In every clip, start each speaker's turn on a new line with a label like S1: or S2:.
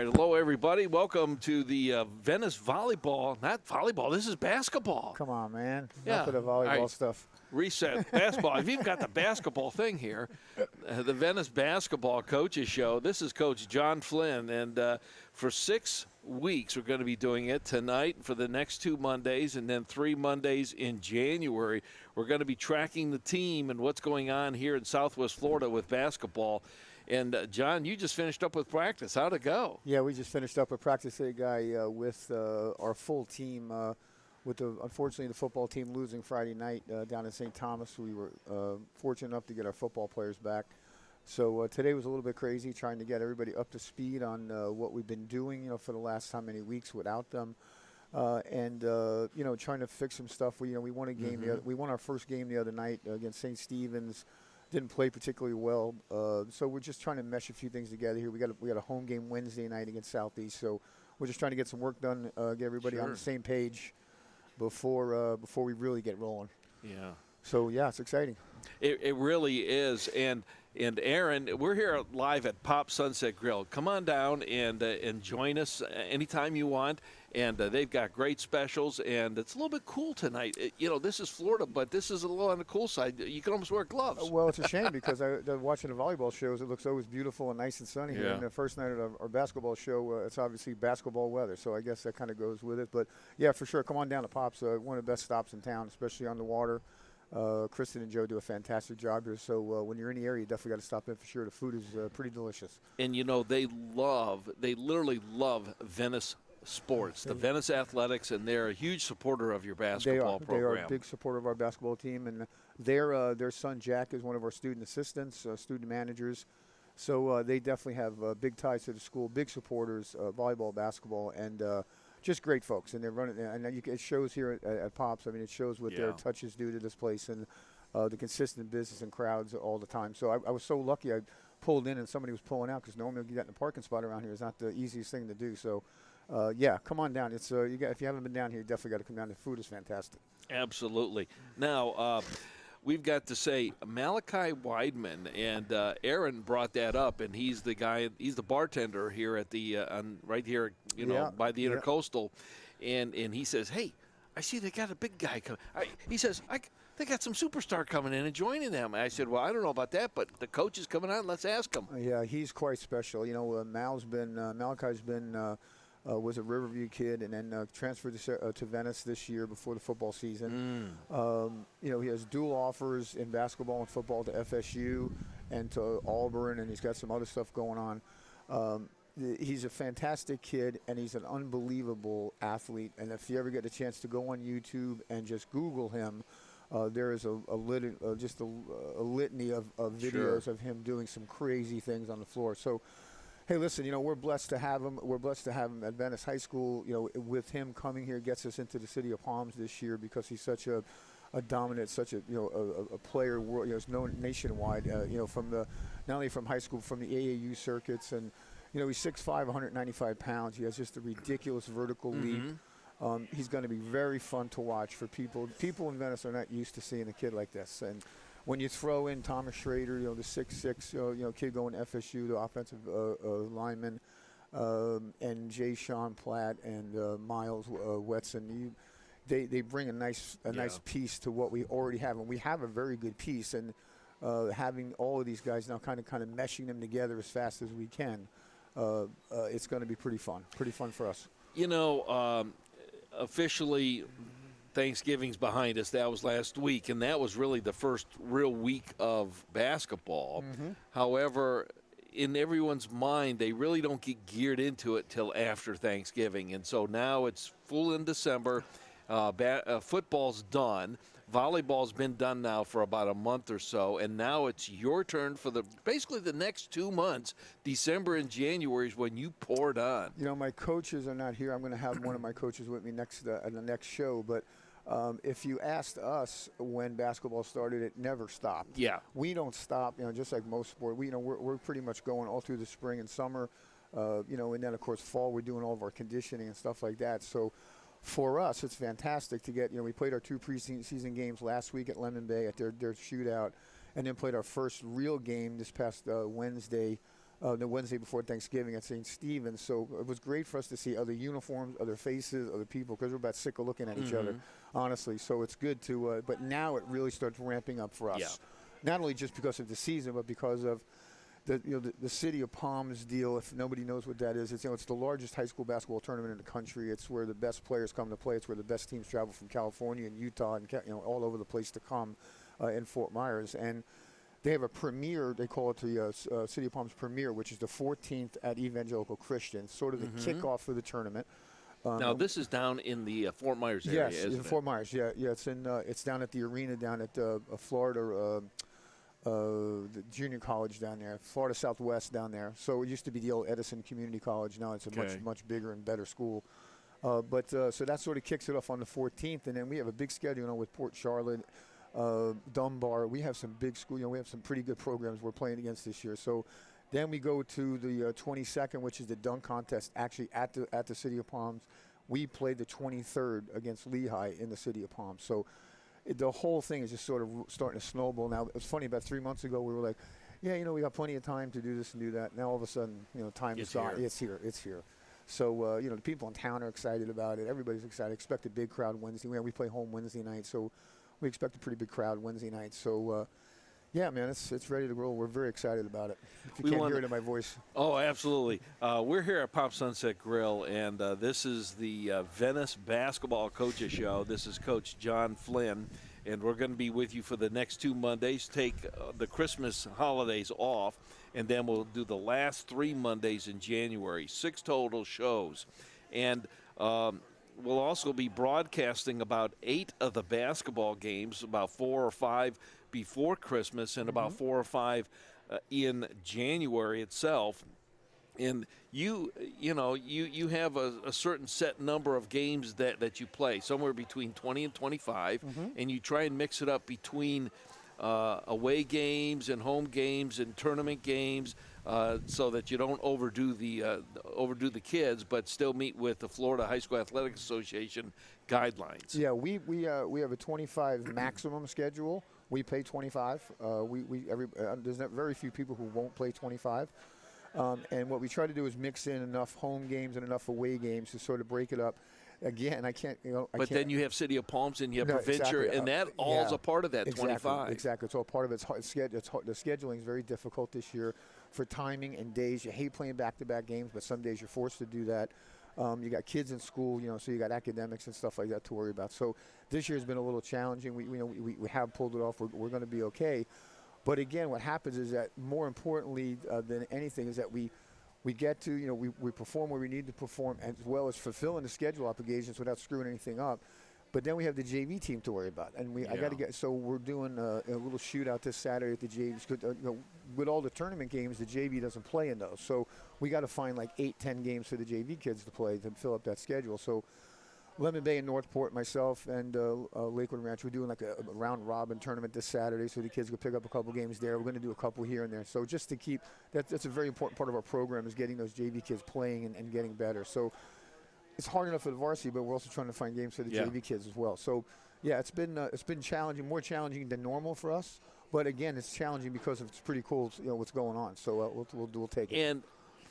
S1: right, hello everybody. Welcome to the Venice volleyball. Not volleyball. This is basketball.
S2: Come on, man.
S1: Yeah.
S2: Enough of the
S1: All
S2: volleyball
S1: right.
S2: stuff.
S1: Reset basketball. I've even got the basketball thing here. The Venice Basketball Coaches Show. This is Coach John Flynn, and for 6 weeks we're going to be doing it tonight for the next 2 Mondays, and then 3 Mondays in January. We're going to be tracking the team and what's going on here in Southwest Florida with basketball. And, John, you just finished up with practice. How'd it go?
S2: Yeah, we just finished up a practice day, guy, with our full team. With unfortunately the football team losing Friday night down in St. Thomas, we were fortunate enough to get our football players back. So today was a little bit crazy, trying to get everybody up to speed on what we've been doing, for the last how many weeks without them, and trying to fix some stuff. We won a game. We won our first game the other night against St. Stephen's. Didn't play particularly well, so we're just trying to mesh a few things together here. We got a home game Wednesday night against Southeast, so we're just trying to get some work done, get everybody on the same page before we really get rolling.
S1: Yeah.
S2: So yeah, it's exciting.
S1: It really is, and Aaron, we're here live at Pop Sunset Grill. Come on down and join us anytime you want. And they've got great specials, and it's a little bit cool tonight. This is Florida, but this is a little on the cool side. You can almost wear gloves.
S2: Well, it's a shame because watching the volleyball shows, it looks always beautiful and nice and sunny here. And the first night of our basketball show, it's obviously basketball weather, so I guess that kind of goes with it. But yeah, for sure, come on down to Pop's, one of the best stops in town, especially on the water. Kristen and Joe do a fantastic job here, so when you're in the area, you definitely got to stop in for sure. The food is pretty delicious.
S1: And they literally love Venice sports, the Venice Athletics, and they're a huge supporter of your basketball program.
S2: They are a big supporter of our basketball team, and their son Jack is one of our student assistants, student managers. So they definitely have big ties to the school, big supporters, volleyball, basketball, and just great folks. And they're running, and it shows here at Pops. I mean, it shows what their touches do to this place, and the consistent business and crowds all the time. So I was so lucky. I pulled in and somebody was pulling out, because normally getting a parking spot around here is not the easiest thing to do. So. Come on down. It's if you haven't been down here, you definitely got to come down. The food is fantastic.
S1: Absolutely. Now, we've got to say Malachi Weidman, and Aaron brought that up, and he's the bartender here at the right here, by the Intercoastal, and he says, "Hey, I see they got a big guy coming." He says, they got some superstar coming in and joining them. And I said, well, I don't know about that, but the coach is coming on. Let's ask him.
S2: Yeah, he's quite special. Malachi's been. Was a Riverview kid, and then transferred to Venice this year before the football season. He has dual offers in basketball and football to FSU and to Auburn, and he's got some other stuff going on. He's a fantastic kid, and he's an unbelievable athlete. And if you ever get a chance to go on YouTube and just Google him, there is a litany of videos of him doing some crazy things on the floor. So. Hey, listen, we're blessed to have him. We're blessed to have him at Venice High School. With him coming here gets us into the city of Palms this year, because he's such a dominant, such a player. It's known nationwide. From not only from high school, from the AAU circuits, and he's 6'5", 195 pounds. He has just a ridiculous vertical leap. He's going to be very fun to watch for people. People in Venice are not used to seeing a kid like this, and. When you throw in Thomas Schrader, the 6'6", kid going to FSU, the offensive lineman, and Jay Sean Platt and Miles Wetson, they bring a nice piece to what we already have, and we have a very good piece. And having all of these guys now, kind of meshing them together as fast as we can, it's going to be pretty fun for us.
S1: Officially. Thanksgiving's behind us. That was last week, and that was really the first real week of basketball. However, in everyone's mind, they really don't get geared into it till after Thanksgiving, and so now it's full in December. Football's done. Volleyball's been done now for about a month or so, and now it's your turn for basically the next 2 months. December and January is when you pour it on.
S2: My coaches are not here. I'm going to have one of my coaches with me at the next show, but if you asked us when basketball started, it never stopped.
S1: Yeah.
S2: We don't stop, just like most sport. We're pretty much going all through the spring and summer, and then, of course, fall, we're doing all of our conditioning and stuff like that. So for us, it's fantastic to get, we played our 2 preseason games last week at Lemon Bay at their shootout, and then played our first real game this past Wednesday the Wednesday before Thanksgiving at St. Stephen's. So it was great for us to see other uniforms, other faces, other people, because we're about sick of looking at each other, honestly. So it's good to, but now it really starts ramping up for us.
S1: Yeah.
S2: Not only just because of the season, but because of the City of Palms deal. If nobody knows what that is, it's the largest high school basketball tournament in the country. It's where the best players come to play. It's where the best teams travel from California and Utah and all over the place to come in Fort Myers. And they have a premiere. They call it the City of Palms Premiere, which is the 14th at Evangelical Christian, sort of the kickoff for the tournament.
S1: Now this is down in the Fort Myers area,
S2: yes,
S1: isn't
S2: in
S1: it?
S2: Fort Myers. Yeah. It's down at the arena down at Florida. The junior college down there, Florida Southwest down there. So it used to be the old Edison Community College. Now it's a much bigger and better school. So that sort of kicks it off on the 14th, and then we have a big schedule with Port Charlotte, Dunbar. We have some big school. We have some pretty good programs we're playing against this year. So then we go to the 22nd, which is the dunk contest, actually at the City of Palms. We played the 23rd against Lehigh in the City of Palms. So the whole thing is just sort of starting to snowball. Now, it's funny, about 3 months ago, we were like, yeah, we got plenty of time to do this and do that. Now, all of a sudden, time is gone. It's here. So, the people in town are excited about it. Everybody's excited. Expect a big crowd Wednesday. We play home Wednesday night, so we expect a pretty big crowd Wednesday night. So, yeah, man, it's ready to roll. We're very excited about it. If you can't hear it in my voice.
S1: Oh, absolutely. We're here at Pop Sunset Grill, and this is the Venice Basketball Coaches Show. This is Coach John Flynn, and we're going to be with you for the next 2 Mondays. Take the Christmas holidays off, and then we'll do the last 3 Mondays in January, 6 total shows. And we'll also be broadcasting about 8 of the basketball games, about 4 or 5 before Christmas and about 4 or 5 in January itself. And you have a certain set number of games that you play, somewhere between 20 and 25, and you try and mix it up between away games and home games and tournament games, so that you don't overdo the kids, but still meet with the Florida High School Athletic Association guidelines.
S2: Yeah, we have a 25 maximum schedule. We play 25. There's very few people who won't play 25. And what we try to do is mix in enough home games and enough away games to sort of break it up. Again, I can't.
S1: But then you have City of Palms and you have Provincia,
S2: exactly.
S1: and that all's a part of that 25.
S2: Exactly. It's all part of it. The scheduling is very difficult this year for timing and days. You hate playing back-to-back games, but some days you're forced to do that. You got kids in school, so you got academics and stuff like that to worry about. So this year has been a little challenging. We have pulled it off. We're going to be okay. But again, what happens is that more importantly than anything is that we get to, we perform where we need to perform, as well as fulfilling the schedule obligations without screwing anything up. But then we have the JV team to worry about, and I got to get. So we're doing a little shootout this Saturday at the JV. With all the tournament games, the JV doesn't play in those. So we got to find like 8-10 games for the JV kids to play to fill up that schedule. So Lemon Bay and Northport, myself, and Lakewood Ranch, we're doing like a round-robin tournament this Saturday, so the kids can pick up a couple games there. We're going to do a couple here and there. So just to keep that's a very important part of our program, is getting those JV kids playing and getting better. So it's hard enough for the varsity, but we're also trying to find games for the JV kids as well. So yeah, it's been challenging, more challenging than normal for us. But again, it's challenging because it's pretty cool, what's going on. So we'll take it.
S1: And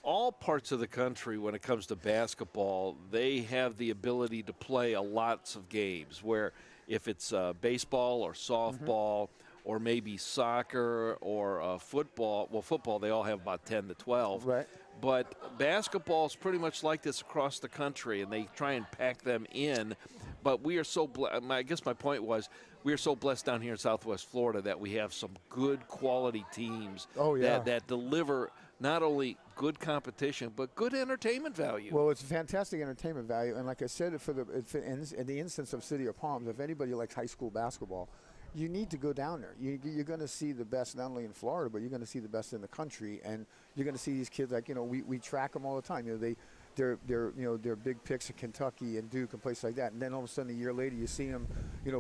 S1: all parts of the country, when it comes to basketball, they have the ability to play lots of games, where if it's baseball or softball or maybe soccer or football, football, they all have about 10 to 12.
S2: Right.
S1: But basketball is pretty much like this across the country, and they try and pack them in. But we are so I guess my point was, we are so blessed down here in Southwest Florida that we have some good quality teams that deliver not only good competition, but good entertainment value.
S2: Well, it's fantastic entertainment value. And like I said, in the instance of City of Palms, if anybody likes high school basketball, you need to go down there. You're going to see the best, not only in Florida, but you're going to see the best in the country. And you're going to see these kids, like, we track them all the time. They're big picks at Kentucky and Duke and places like that. And then all of a sudden, a year later, you see them,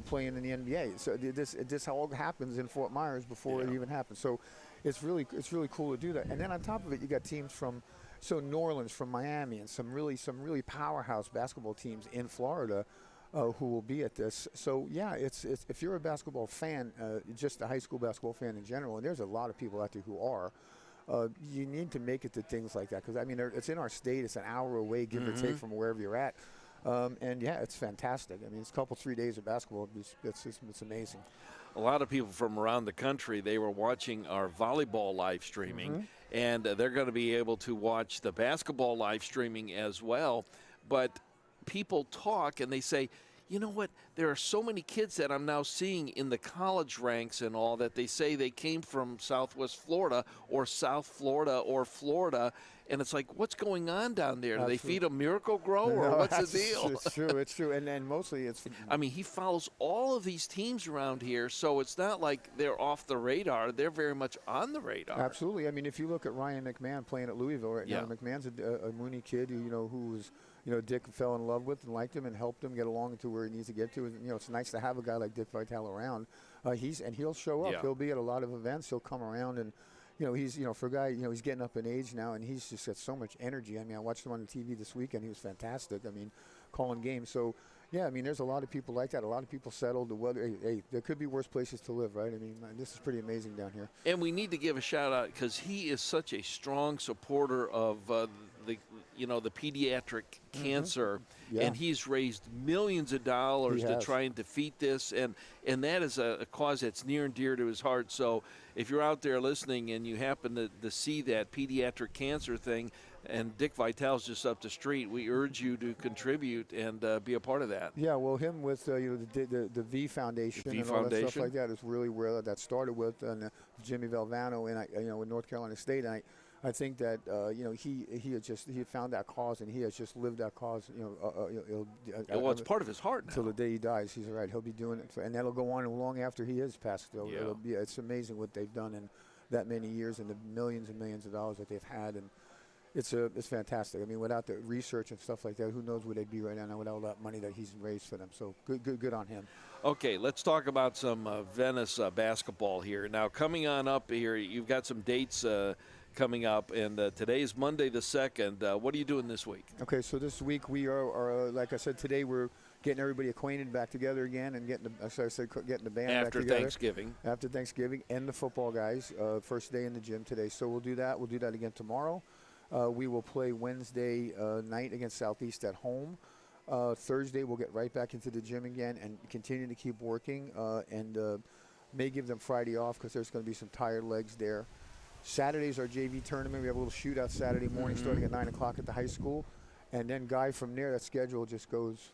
S2: playing in the NBA. So this all happens in Fort Myers before it even happens. So it's really cool to do that. And then on top of it, you got teams from New Orleans, from Miami, and some really powerhouse basketball teams in Florida who will be at this. So yeah, it's if you're a basketball fan, just a high school basketball fan in general, and there's a lot of people out there who are. you need to make it to things like that because I mean it's in our state. It's an hour away, give or take, from wherever you're at. And yeah, it's fantastic. I mean, it's a couple 3 days of basketball. It's amazing.
S1: A lot of people from around the country, they were watching our volleyball live streaming, and they're going to be able to watch the basketball live streaming as well. But people talk and they say, you know what, there are so many kids that I'm now seeing in the college ranks and all that they say they came from Southwest Florida or South Florida or Florida. And it's like, what's going on down there? Do they feed a Miracle Grow or what's the deal?
S2: It's true. And mostly it's.
S1: I mean, he follows all of these teams around here, so it's not like they're off the radar. They're very much on the radar.
S2: Absolutely. I mean, if you look at Ryan McMahon playing at Louisville right now, McMahon's a Mooney kid who was, Dick fell in love with and liked him and helped him get along to where he needs to get to. It's nice to have a guy like Dick Vitale around. He'll show up. He'll be at a lot of events. He'll come around and. He's, for a guy, he's getting up in age now, and he's just got so much energy. I mean, I watched him on the TV this weekend. He was fantastic. I mean, calling games. So, yeah, I mean, there's a lot of people like that. A lot of people settled. The weather, hey, there could be worse places to live, right? I mean, this is pretty amazing down here.
S1: And we need to give a shout-out because he is such a strong supporter of the pediatric cancer, and he's raised millions of dollars to try and defeat this, and that is a cause that's near and dear to his heart. So if you're out there listening and you happen to see that pediatric cancer thing, and Dick Vitale's just up the street, we urge you to contribute and be a part of that.
S2: Yeah, well, him with the V Foundation and all that stuff like that is really where that started with, and Jimmy Valvano and with North Carolina State. And I think that he had found that cause and he has just lived that cause.
S1: Well, it's part of his heart now.
S2: Till the day he dies, he's right. He'll be doing it, and that'll go on long after he is passed. It's amazing what they've done in that many years and the millions and millions of dollars that they've had, and it's fantastic. I mean, without the research and stuff like that, who knows where they'd be right now without all that money that he's raised for them. So good on him.
S1: Okay, let's talk about some Venice basketball here. Now, coming on up here, you've got some dates coming up, and today is Monday the 2nd. What are you doing this week?
S2: Okay, so this week we are like I said, today we're getting everybody acquainted back together again and getting the band back together. After Thanksgiving, and the football guys. First day in the gym today. So we'll do that. We'll do that again tomorrow. We will play Wednesday night against Southeast at home. Thursday we'll get right back into the gym again and continue to keep working and may give them Friday off because there's going to be some tired legs there. Saturday's our JV tournament. We have a little shootout Saturday morning starting at 9 o'clock at the high school. And then, Guy, from there, that schedule just goes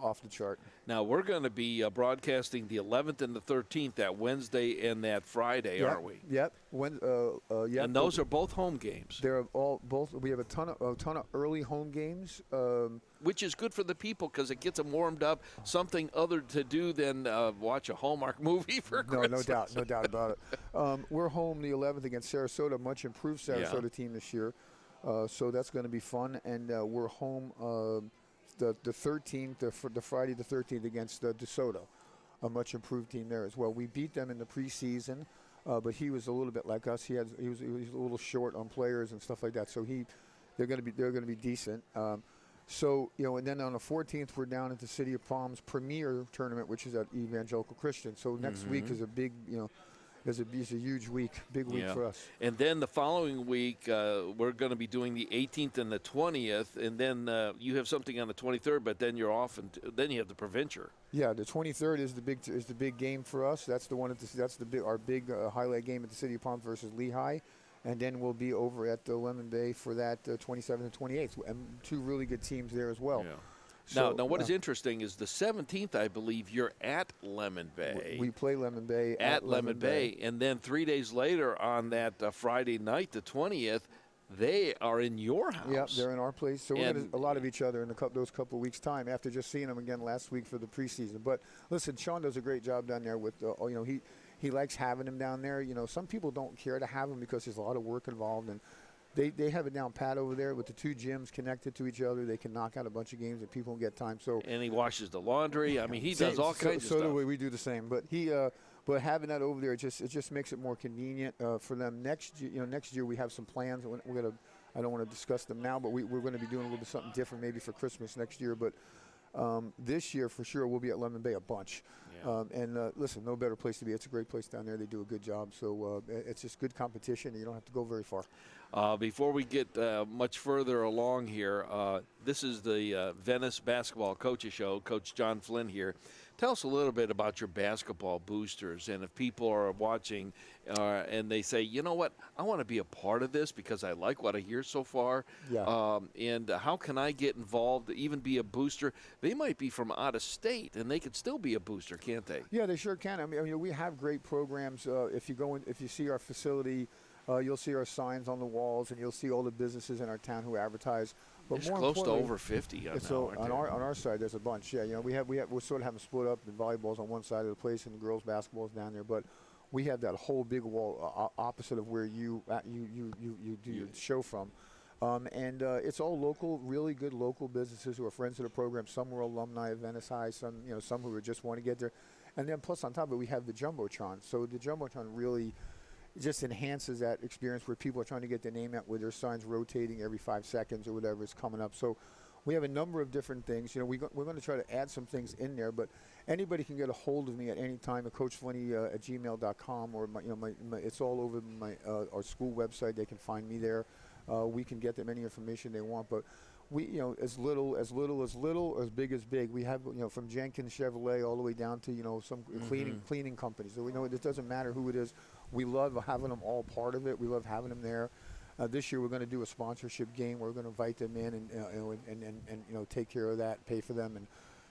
S2: off the chart.
S1: Now, we're going to be broadcasting the 11th and the 13th, that Wednesday and that Friday, aren't we?
S2: Yep.
S1: And those are both home games.
S2: They're both. We have a ton of early home games.
S1: Which is good for the people because it gets them warmed up, something other to do than watch a Hallmark movie for Christmas.
S2: No doubt about it. We're home the 11th against Sarasota, much improved Sarasota team this year. So that's going to be fun. And we're home the 13th, the Friday the 13th against DeSoto, a much improved team there as well. We beat them in the preseason, but he was a little bit like us. He was a little short on players and stuff like that. So they're going to be decent. And then on the 14th, we're down at the City of Palms Premier Tournament, which is at Evangelical Christian. So next week is a big, is a huge week, big week for us.
S1: And then the following week, we're going to be doing the 18th and the 20th, and then you have something on the 23rd, but then you're off, and then you have the Provincial.
S2: Yeah, the 23rd is the big game for us. That's the one our big highlight game at the City of Palms versus Lehigh. And then we'll be over at the Lemon Bay for that 27th and 28th. And two really good teams there as well.
S1: Yeah. So, now, what is interesting is the 17th, I believe, you're at Lemon Bay.
S2: We play Lemon Bay
S1: at Lemon Bay. And then 3 days later on that Friday night, the 20th, they are in your house.
S2: Yep, they're in our place. So we're going to a lot of each other in those couple of weeks' time after just seeing them again last week for the preseason. But, listen, Sean does a great job down there with, he likes having him down there. Some people don't care to have him because there's a lot of work involved, and they have it down pat over there with the two gyms connected to each other. They can knock out a bunch of games and people don't get time. And
S1: he washes the laundry. I mean, he does all kinds of stuff.
S2: So do we. We do the same. But but having that over there, it just makes it more convenient for them. Next year we have some plans. I don't want to discuss them now, but we're going to be doing a little bit something different maybe for Christmas next year. But This year, for sure, we'll be at Lemon Bay a bunch.
S1: Yeah.
S2: Listen, no better place to be. It's a great place down there. They do a good job. So it's just good competition, and you don't have to go very far.
S1: Before we get much further along here, this is the Venice Basketball Coaches Show. Coach John Flynn here. Tell us a little bit about your basketball boosters, and if people are watching and they say, you know what, I want to be a part of this because I like what I hear so far, and how can I get involved, even be a booster? They might be from out of state, and they could still be a booster, can't they?
S2: Yeah, they sure can. I mean we have great programs. If you see our facility, you'll see our signs on the walls, and you'll see all the businesses in our town who advertise. But
S1: it's
S2: more
S1: close to over 50 now,
S2: so on our side, there's a bunch. Yeah, we're sort of having split up. The volleyball's on one side of the place, and the girls' basketball's down there. But we have that whole big wall opposite of where you do your show from. It's all local, really good local businesses who are friends of the program. Some were alumni of Venice High. Some who just want to get there. And then plus on top of it, we have the Jumbotron. So the Jumbotron really just enhances that experience where people are trying to get their name out with their signs rotating every 5 seconds or whatever is coming up. So we have a number of different things. We're going to try to add some things in there, but anybody can get a hold of me at any time at coachflinney@gmail.com, or it's all over our school website. They can find me there. We can get them any information they want, but we, as little, as big as big. We have, from Jenkins Chevrolet all the way down to, some cleaning companies. So we know it doesn't matter who it is. We love having them all part of it. We love having them there. This year we're going to do a sponsorship game. We're going to invite them in and take care of that, pay for them, and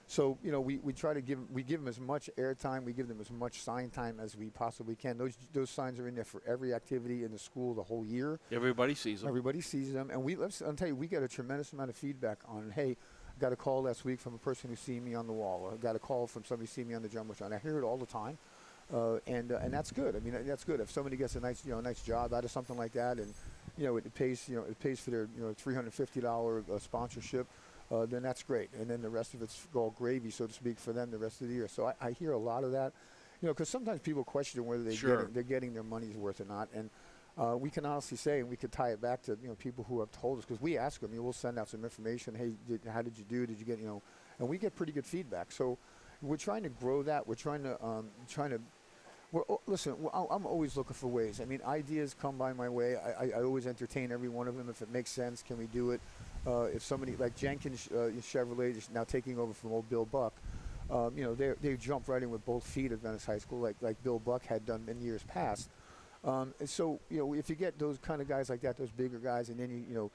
S2: so we try to give them as much airtime. We give them as much sign time as we possibly can. Those signs are in there for every activity in the school the whole year.
S1: Everybody sees them.
S2: Everybody sees them, and I'll tell you, we get a tremendous amount of feedback on. Hey, I got a call last week from a person who's seen me on the wall, or I got a call from somebody seeing me on the Jumbotron. I hear it all the time. And that's good. I mean, that's good. If somebody gets a nice job out of something like that, and it pays for their $350 sponsorship, then that's great. And then the rest of it's all gravy, so to speak, for them the rest of the year. So I hear a lot of that, because sometimes people question whether they're getting their money's worth or not. And we can honestly say, and we could tie it back to people who have told us, because we ask them. We'll send out some information. Hey, how did you do? Did you get And we get pretty good feedback. So we're trying to grow that. We're trying to listen, I'm always looking for ways. I mean, ideas come by my way. I always entertain every one of them. If it makes sense, can we do it? If somebody like Jenkins Chevrolet is now taking over from old Bill Buck, they jump right in with both feet at Venice High School, like Bill Buck had done in years past. And so, if you get those kind of guys like that, those bigger guys, and then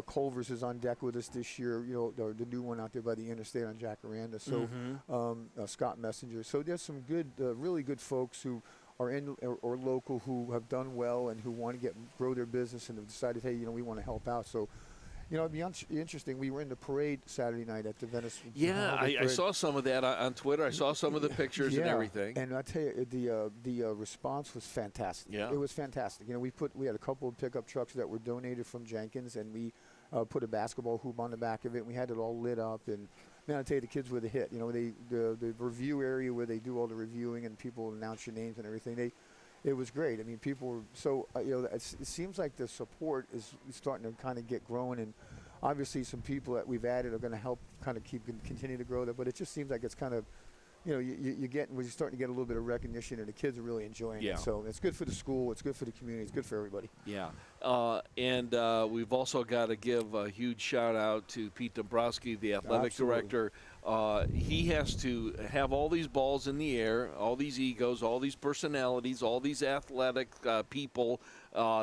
S2: Culver's is on deck with us this year, the new one out there by the interstate on Jacaranda. So Scott Messenger. So there's some good, really good folks who are in or local who have done well and who want to grow their business and have decided, hey, we want to help out. So, it'd be interesting. We were in the parade Saturday night at the Venice.
S1: Yeah, I saw some of that on Twitter. I saw some of the pictures and everything.
S2: And I tell you, the response was fantastic.
S1: Yeah.
S2: It was fantastic. We had a couple of pickup trucks that were donated from Jenkins, and we put a basketball hoop on the back of it. And we had it all lit up, and man, I tell you, the kids were the hit. The review area where they do all the reviewing and people announce your names and everything. It was great. I mean, people were so, it seems like the support is starting to kind of get growing, and obviously some people that we've added are going to help kind of continue to grow that, but it just seems like it's kind of, we're starting to get a little bit of recognition, and the kids are really enjoying it. So it's good for the school, it's good for the community, it's good for everybody.
S1: Yeah. And we've also got to give a huge shout out to Pete Dombrowski, the athletic director. He has to have all these balls in the air, all these egos, all these personalities, all these athletic people,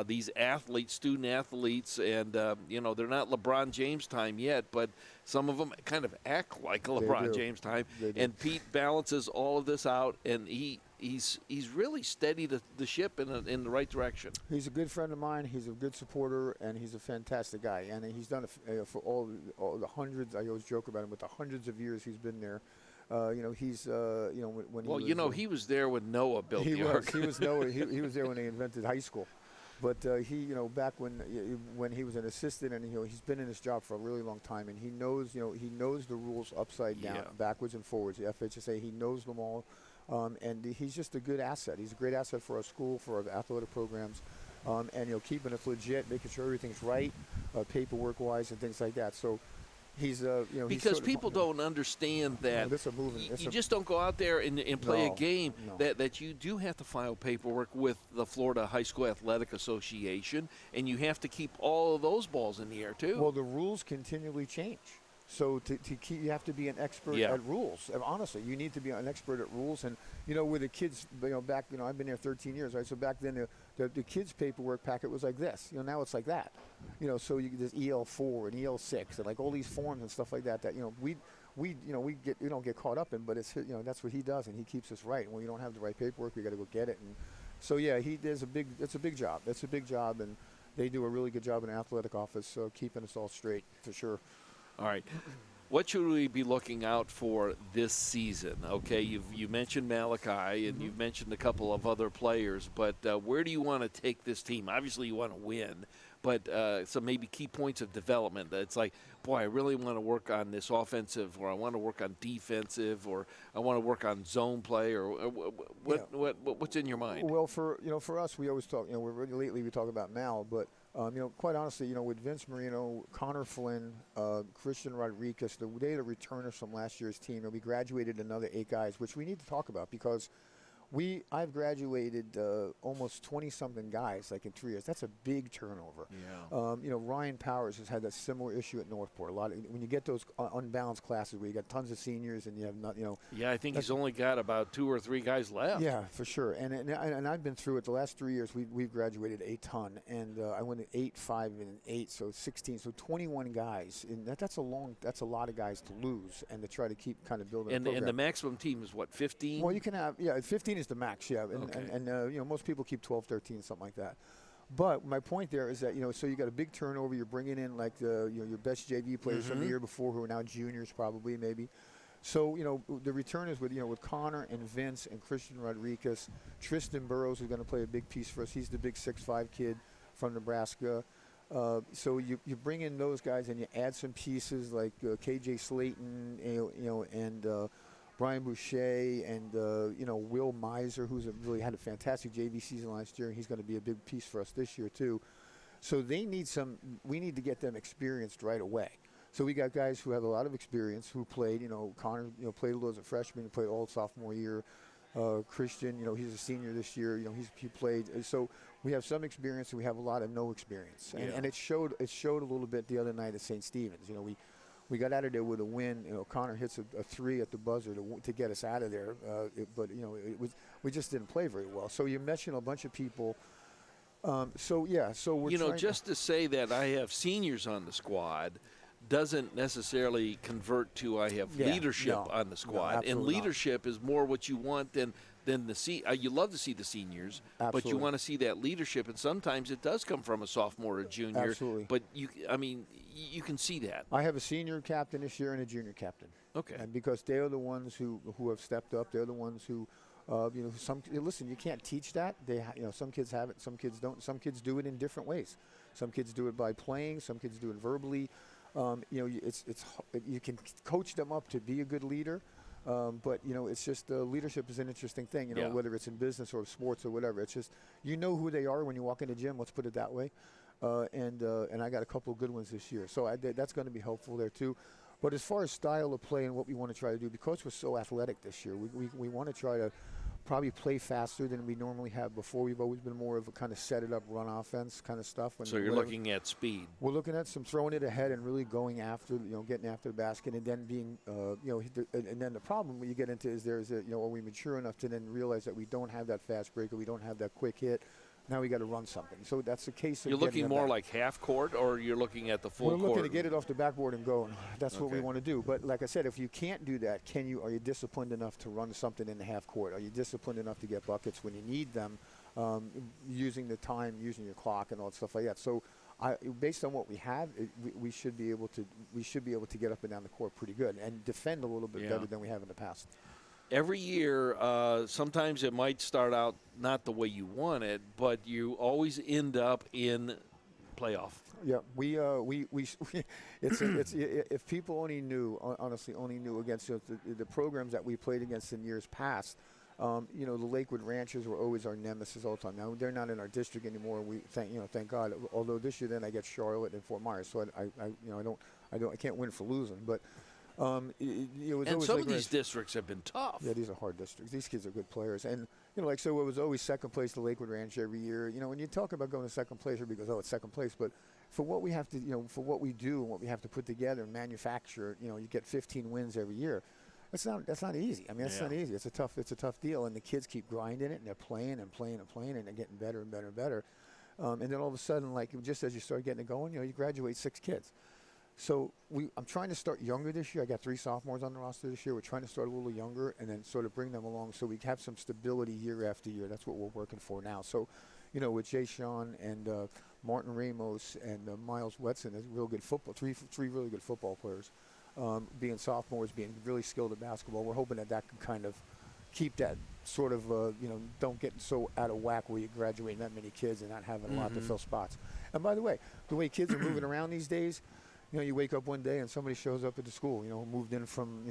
S1: these athletes, student athletes, and they're not LeBron James time yet, but some of them kind of act like LeBron James time. And Pete balances all of this out, and he's really steadied the ship in the right direction.
S2: He's a good friend of mine. He's a good supporter, and he's a fantastic guy. And he's done it for all the hundreds. I always joke about him, with the hundreds of years he's been there. He's he was
S1: there when Noah built the ark.
S2: He was Noah. He was there when they invented high school. But back when he was an assistant, and he's been in this job for a really long time, and he knows the rules upside down, backwards and forwards. The FHSA, he knows them all, and he's just a good asset. He's a great asset for our school, for our athletic programs, and keeping us legit, making sure everything's right, paperwork wise, and things like that. So, He's he's
S1: Because
S2: sort of,
S1: people don't understand that
S2: that's a moving.
S1: you just don't go out there and play a
S2: No,
S1: game
S2: no.
S1: that you do have to file paperwork with the Florida High School Athletic Association, and you have to keep all of those balls in the air too.
S2: Well, the rules continually change. So to keep, you have to be an expert
S1: Yeah.
S2: at rules. And honestly, you need to be an expert at rules. And with the kids, back, I've been there 13 years, right? So back then, the kids' paperwork packet was like this. Now it's like that. So there's EL4 and EL6 and like all these forms and stuff like that. That we don't get caught up in, but it's that's what he does, and he keeps us right. And when you don't have the right paperwork, you got to go get it. And so yeah, it's a big job. It's a big job, and they do a really good job in the athletic office, keeping us all straight for sure.
S1: All right. What should we be looking out for this season? Okay, you mentioned Malachi, and you've mentioned a couple of other players, but where do you want to take this team? Obviously, you want to win, but some maybe key points of development. It's like, boy, I really want to work on this offensive, or I want to work on defensive, or I want to work on zone play, or what's in your mind?
S2: Well, for us, we always talk. Lately we talk about Mal, but quite honestly, with Vince Marino, Connor Flynn, Christian Rodriguez, they the returners from last year's team, and we graduated another 8 guys, which we need to talk about because I've graduated almost 20-something guys like in 3 years. That's a big turnover.
S1: Yeah.
S2: Ryan Powers has had that similar issue at Northport. A lot when you get those unbalanced classes where you got tons of seniors and you have not,
S1: Yeah, I think he's only got about 2 or 3 guys left.
S2: Yeah, for sure. And I've been through it. The last 3 years, we've graduated a ton, and I went at 8, 5, and 8, so 16, so 21 guys. And that's a lot of guys to lose and to try to keep kind of building.
S1: And the maximum team is what, 15?
S2: Well, you can have 15 is the max, yeah, and most people keep 12, 13, something like that. But my point there is that so you got a big turnover. You're bringing in like your best JV players from the year before who are now juniors, probably maybe. So the returners with Connor and Vince and Christian Rodriguez, Tristan Burrows is going to play a big piece for us. He's the big 6'5" kid from Nebraska. So you bring in those guys and you add some pieces like KJ Slayton, and Brian Boucher and Will Miser, who's really had a fantastic JV season last year, and he's going to be a big piece for us this year too. So we need to get them experienced right away. So we got guys who have a lot of experience who played. Connor played a little as a freshman, played all sophomore year. Christian, he's a senior this year. He played. So we have some experience, and we have a lot of no experience. And it showed a little bit the other night at St. Stephen's. We got out of there with a win. Connor hits a 3 at the buzzer to get us out of there. But we just didn't play very well. So you mentioned a bunch of people. So we're
S1: just to say that I have seniors on the squad doesn't necessarily convert to I have leadership on the squad. And leadership is more what you want than you love to see the seniors, but you want to see that leadership, and sometimes it does come from a sophomore or junior.
S2: Absolutely.
S1: But you can see that.
S2: I have a senior captain this year and a junior captain.
S1: Okay.
S2: And because they are the ones who have stepped up, they're the ones who, listen, you can't teach that. Some kids have it, some kids don't. Some kids do it in different ways. Some kids do it by playing. Some kids do it verbally. You can coach them up to be a good leader. But it's just leadership is an interesting thing, whether it's in business or sports or whatever. It's just who they are when you walk in the gym. Let's put it that way. And I got a couple of good ones this year, so that's going to be helpful there too. But as far as style of play and what we want to try to do, because we're so athletic this year, we want to try to probably play faster than we normally have before. We've always been more of a kind of set it up, run offense kind of stuff.
S1: So you're looking at speed.
S2: We're looking at some throwing it ahead and really going after, getting after the basket, and then being, and then the problem when you get into is are we mature enough to then realize that we don't have that fast break or we don't have that quick hit. Now we got to run something. So that's the case.
S1: You're looking more like half court, or you're looking at the full court?
S2: We're looking to get it off the backboard and go. That's what we want to do. But like I said, if you can't do that, are you disciplined enough to run something in the half court? Are you disciplined enough to get buckets when you need them, using the time, using your clock, and all that stuff like that? So, based on what we have, we should be able to get up and down the court pretty good and defend a little bit better than we have in the past.
S1: Every year, sometimes it might start out not the way you want it, but you always end up in playoff.
S2: Yeah, if people only knew, honestly, against the programs that we played against in years past, the Lakewood Ranchers were always our nemesis all the time. Now they're not in our district anymore. We thank God. Although this year then I get Charlotte and Fort Myers, so I can't win for losing. But it was
S1: And
S2: always
S1: some
S2: like
S1: of these districts have been tough.
S2: yeah, these are hard districts. These kids are good players, and like so, it was always second place to Lakewood Ranch every year. When you talk about going to second place, everybody goes, "Oh, it's second place," but for what we have to, for what we do and what we have to put together and manufacture, you get 15 wins every year. That's not easy. I mean, that's not easy. It's a tough deal, and the kids keep grinding it, and they're playing and playing and playing, and they're getting better and better and better. And then all of a sudden, like just as you start getting it going, you graduate 6 kids. So I'm trying to start younger this year. I got 3 sophomores on the roster this year. We're trying to start a little younger and then sort of bring them along so we have some stability year after year. That's what we're working for now. So, with Jay Sean and Martin Ramos and Miles Wetson, is real good football. Three really good football players. Being sophomores, being really skilled at basketball. We're hoping that can kind of keep that sort of, don't get so out of whack where you graduate that many kids and not having a lot to fill spots. And by the way kids are moving around these days, you wake up one day and somebody shows up at the school, moved in from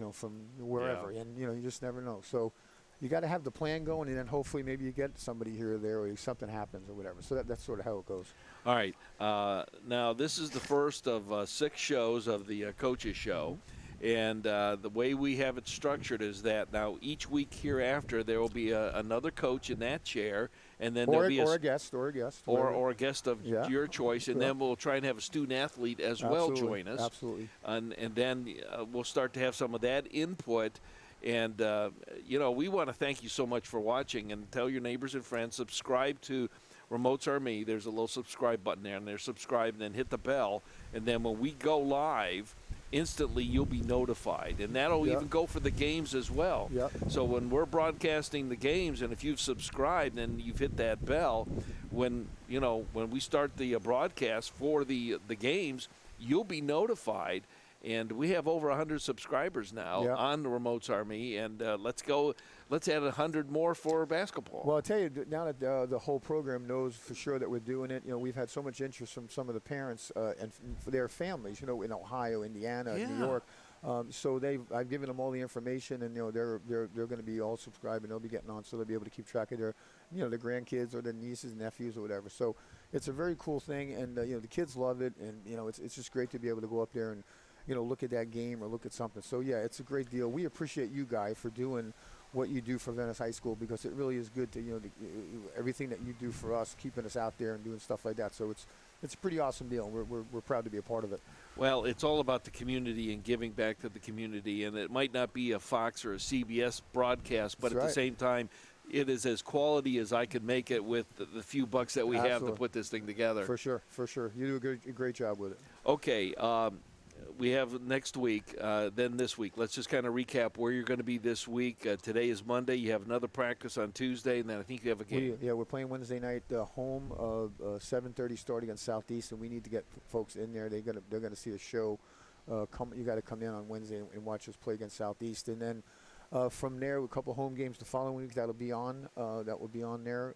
S2: wherever, and, you just never know. So you got to have the plan going, and then hopefully maybe you get somebody here or there or something happens or whatever. So that's sort of how it goes.
S1: All right. Now, this is the first of 6 shows of the Coaches Show. And the way we have it structured is that now each week hereafter there will be another coach in that chair, and then there'll be
S2: a guest
S1: or a guest of your choice, and then we'll try and have a student athlete as well join us.
S2: Absolutely.
S1: And then we'll start to have some of that input. And we want to thank you so much for watching, and tell your neighbors and friends, subscribe to Remotes Are Me. There's a little subscribe button there, and there's subscribe, and then hit the bell, and then when we go live, instantly you'll be notified, and that'll even go for the games as well. So when we're broadcasting the games, and if you've subscribed and you've hit that bell, when we start the broadcast for the games, you'll be notified. And we have over 100 subscribers now on the Remotes Are Me, and let's add 100 more for basketball.
S2: Well, I'll tell you, now that the whole program knows for sure that we're doing it, we've had so much interest from some of the parents and for their families, in Ohio, Indiana, New York. So I've given them all the information, and they're going to be all subscribed, and they'll be getting on, so they'll be able to keep track of their their grandkids or their nieces, nephews, or whatever. So it's a very cool thing, and the kids love it, and it's just great to be able to go up there and look at that game or look at something. So, yeah, it's a great deal. We appreciate you, Guy, for doing what you do for Venice High School, because it really is good to, everything that you do for us, keeping us out there and doing stuff like that. So it's a pretty awesome deal. We're proud to be a part of it.
S1: Well, it's all about the community and giving back to the community, and it might not be a Fox or a CBS broadcast, but at the same time, it is as quality as I could make it with the few bucks that we have to put this thing together.
S2: For sure. You do a great job with it.
S1: Okay. We have next week, then this week. Let's just kind of recap where you're going to be this week. Today is Monday. You have another practice on Tuesday, and then I think you have a game.
S2: We're playing Wednesday night home, 7:30 start against Southeast, and we need to get folks in there. They're going to see a show. You got to come in on Wednesday and watch us play against Southeast, and then from there, a couple home games the following week that'll be on. That will be on there.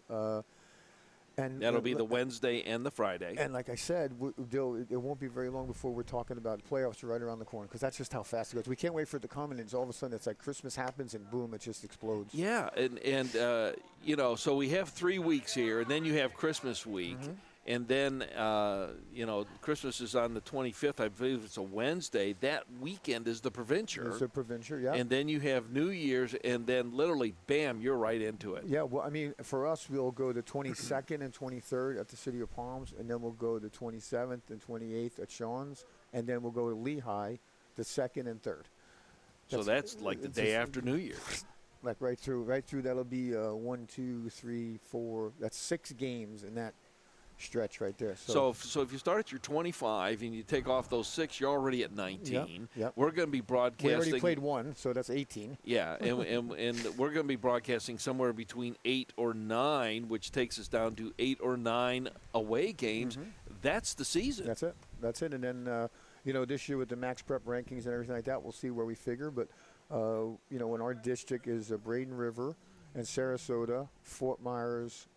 S2: And
S1: that'll be the Wednesday and the Friday.
S2: And like I said, it won't be very long before we're talking about playoffs right around the corner, because that's just how fast it goes. We can't wait for it to come, and all of a sudden it's like Christmas happens, and boom, it just explodes.
S1: Yeah, and so we have 3 weeks here, and then you have Christmas week. And then, Christmas is on the 25th. I believe it's a Wednesday. That weekend is the Provincial.
S2: It's the Provincial, yeah.
S1: And then you have New Year's, and then literally, bam, you're right into it.
S2: Yeah, well, I mean, for us, we'll go the 22nd and 23rd at the City of Palms, and then we'll go the 27th and 28th at Sean's, and then we'll go to Lehigh the 2nd and 3rd.
S1: So that's like the day after New Year's.
S2: Like right through. That'll be 1, 2, 3, 4. That's 6 games in that stretch right there.
S1: So if you start at your 25 and you take off those 6, you're already at 19.
S2: Yep.
S1: We're going to be broadcasting.
S2: We already played 1, so that's 18.
S1: Yeah, and we're going to be broadcasting somewhere between 8 or 9, which takes us down to 8 or 9 away games. That's the season.
S2: That's it. And then, this year with the Max Prep rankings and everything like that, we'll see where we figure. But, in our district is Braden River and Sarasota, Fort Myers,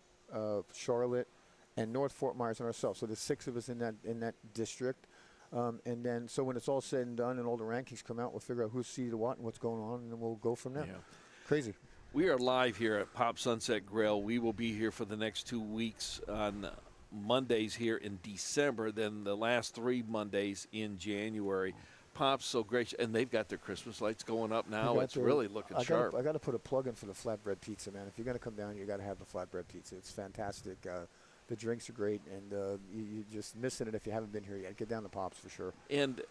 S2: Charlotte, and North Fort Myers and ourselves. So there's 6 of us in that district. And then, so when it's all said and done and all the rankings come out, we'll figure out who's seeded what and what's going on, and then we'll go from there.
S1: Yeah.
S2: Crazy.
S1: We are live here at Pop Sunset Grill. We will be here for the next 2 weeks on Mondays here in December, then the last 3 Mondays in January. Pop's so gracious, and they've got their Christmas lights going up now. It's really looking sharp.
S2: I got to put a plug in for the flatbread pizza, man. If you're going to come down, you got to have the flatbread pizza. It's fantastic. The drinks are great, and you're just missing it if you haven't been here yet. Get down to Pop's for sure.
S1: And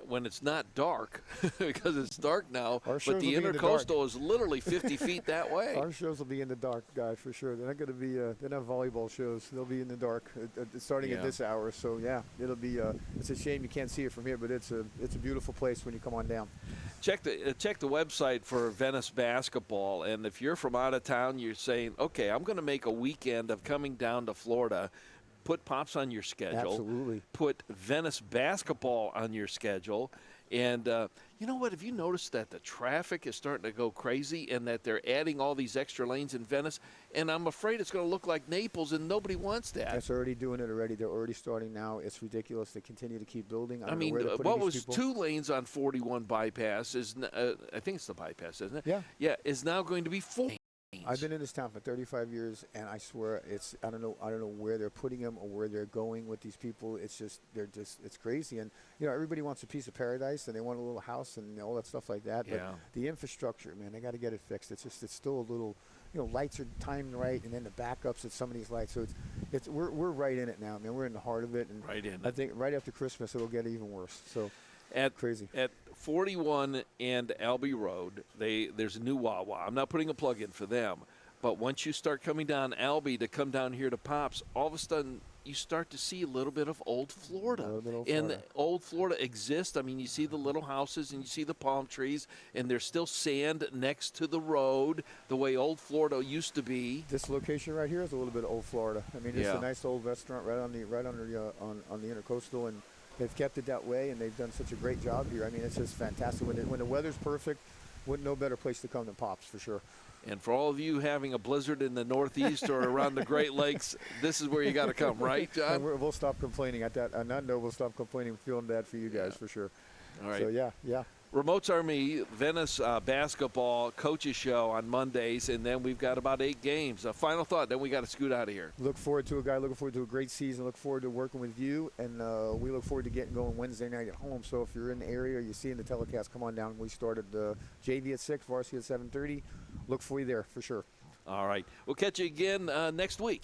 S1: when it's not dark, because it's dark now, but the
S2: Intercoastal
S1: Intercoastal is literally 50 feet that way.
S2: Our shows will be in the dark, guy, for sure. They're not going to be. They're not volleyball shows. They'll be in the dark, starting at this hour. So yeah, it'll be. It's a shame you can't see it from here, but it's a beautiful place when you come on down.
S1: Check the website for Venice basketball, and if you're from out of town, you're saying, okay, I'm going to make a weekend of coming down to Florida. Put Pops on your schedule.
S2: Absolutely.
S1: Put Venice basketball on your schedule. And you know what? Have you noticed that the traffic is starting to go crazy and that they're adding all these extra lanes in Venice? And I'm afraid it's going to look like Naples, and nobody wants that.
S2: That's already doing it already. They're already starting now. It's ridiculous. They continue to keep building.
S1: I mean, what was 2 lanes on 41 bypass is, I think it's the bypass, isn't it?
S2: Yeah.
S1: Yeah, is now going to be 4 lanes.
S2: I've been in this town for 35 years, and I swear I don't know where they're putting them or where they're going with these people. It's crazy. And everybody wants a piece of paradise, and they want a little house and all that stuff like that.
S1: Yeah.
S2: But the infrastructure, man, they got to get it fixed. It's still a little, lights are timed right, and then the backups at some of these lights. So we're right in it now, man. We're in the heart of it, and
S1: right in.
S2: I think right after Christmas it'll get even worse. So. Crazy.
S1: At 41 and Albee Road, there's a new Wawa. I'm not putting a plug in for them, but once you start coming down Albee to come down here to Pops, all of a sudden you start to see a little bit of old Florida. And old Florida exists. I mean, you see the little houses and you see the palm trees, and there's still sand next to the road, the way old Florida used to be.
S2: This location right here is a little bit of old Florida. I mean, it's a nice old restaurant right on the Intercoastal, and they've kept it that way, and they've done such a great job here. I mean, it's just fantastic. When the weather's perfect, no better place to come than Pops, for sure.
S1: And for all of you having a blizzard in the Northeast or around the Great Lakes, this is where you got to come, right, John?
S2: We'll stop complaining at that. On that note, we'll stop complaining, feeling bad for you guys, for sure.
S1: All right.
S2: So, yeah.
S1: Remotes are me, Venice basketball coaches show on Mondays, and then we've got about 8 games. A final thought, then we got to scoot out of here.
S2: Looking forward to a great season. Look forward to working with you, and we look forward to getting going Wednesday night at home. So if you're in the area, you're seeing the telecast, come on down. We started JV at 6, varsity at 7:30. Look for you there for sure.
S1: All right. We'll catch you again next week.